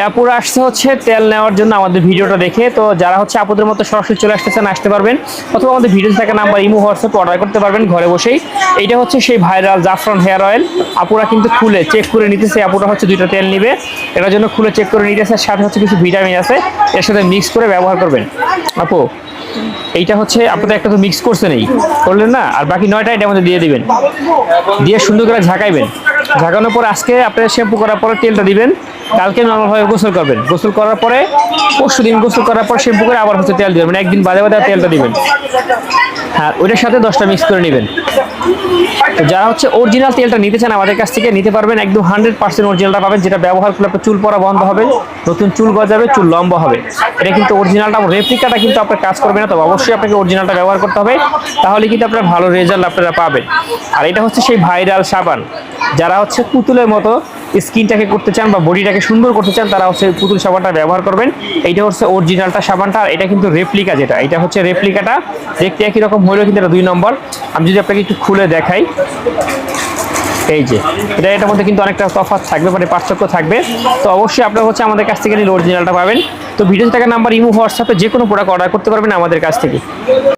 আপুরা আসছে হচ্ছে তেল নেওয়ার জন্য আমাদের ভিডিওটা দেখে। তো যারা হচ্ছে আপুদের মতো সরাসরি চলে আসতেছেন আসতে পারবেন, অথবা আমাদের ভিডিও থাকা নাম্বার ইমো হোয়াটসঅ্যাপ অর্ডার করতে পারবেন ঘরে বসেই। এইটা হচ্ছে সেই ভাইরাল জাফরান হেয়ার অয়েল। আপুরা কিন্তু খুলে চেক করে নিতেছে, আপুরা হচ্ছে 2টা তেল নিবে, এটার জন্য খুলে চেক করে নিতেছে। সাথে হচ্ছে কিছু ভিটামিন আছে, এর সাথে মিক্স করে ব্যবহার করবেন। আপু এইটা হচ্ছে আপনাদের একটা তো মিক্স করছে নেই করলেন না, আর বাকি 9টা এটার মধ্যে দিয়ে দিবেন, দিয়ে সুন্দর করে ঝাঁকাইবেন। ঝাঁকানোর পর আজকে আপনারা শ্যাম্পু করার পরে তেলটা দিবেন, কালকে নর্মালভাবে গোসল করবেন, গোসল করার পরে পরশুদিন গোসল করার পর শ্যাম্পু করে আবার হচ্ছে তেল দিবেন, মানে একদিন বাদে বাদে তেলটা দিবেন। হ্যাঁ, ওইটার সাথে 10টা মিক্স করে নেবেন। তো যারা হচ্ছে অরিজিনাল তেলটা নিতে চান আমাদের কাছ থেকে নিতে পারবেন, একদম 100% অরিজিনালটা পাবেন, যেটা ব্যবহার করলে আপনার চুল পড়া বন্ধ হবে, নতুন চুল গজাবে, চুল লম্বা হবে। এটা কিন্তু অরিজিনালটা, রেপ্লিকাটা কিন্তু আপনার কাজ করবে না, তবে অবশ্যই আপনাকে অরিজিনালটা ব্যবহার করতে হবে, তাহলে কিন্তু আপনার ভালো রেজাল্ট আপনারা পাবেন। আর এটা হচ্ছে সেই ভাইরাল সাবান, যারা হচ্ছে পুতুলের মতো স্কিনটাকে করতে চান বা বডিটাকে সুন্দর করতে চান তারা হচ্ছে পুতুল সাবানটা ব্যবহার করবেন। এইটা হচ্ছে অরিজিনালটা সাবানটা, আর এটা কিন্তু রেপ্লিকা, যেটা এটা হচ্ছে রেপ্লিকাটা দেখতে একই রকম হলেও কিন্তু এটা 2 নম্বর। আমি যদি আপনাকে একটু খুলে দেখাই, এই যে এটার মধ্যে কিন্তু অনেকটা তফাৎ থাকবে, মানে পার্থক্য থাকবে। তো অবশ্যই আপনারা হচ্ছে আমাদের কাছ থেকে নিলে অরিজিনালটা পাবেন। তো ভিডিওতে থাকা নাম্বার ইমো হোয়াটসঅ্যাপে যে কোনো প্রোডাক্ট অর্ডার করতে পারবেন আমাদের কাছ থেকে।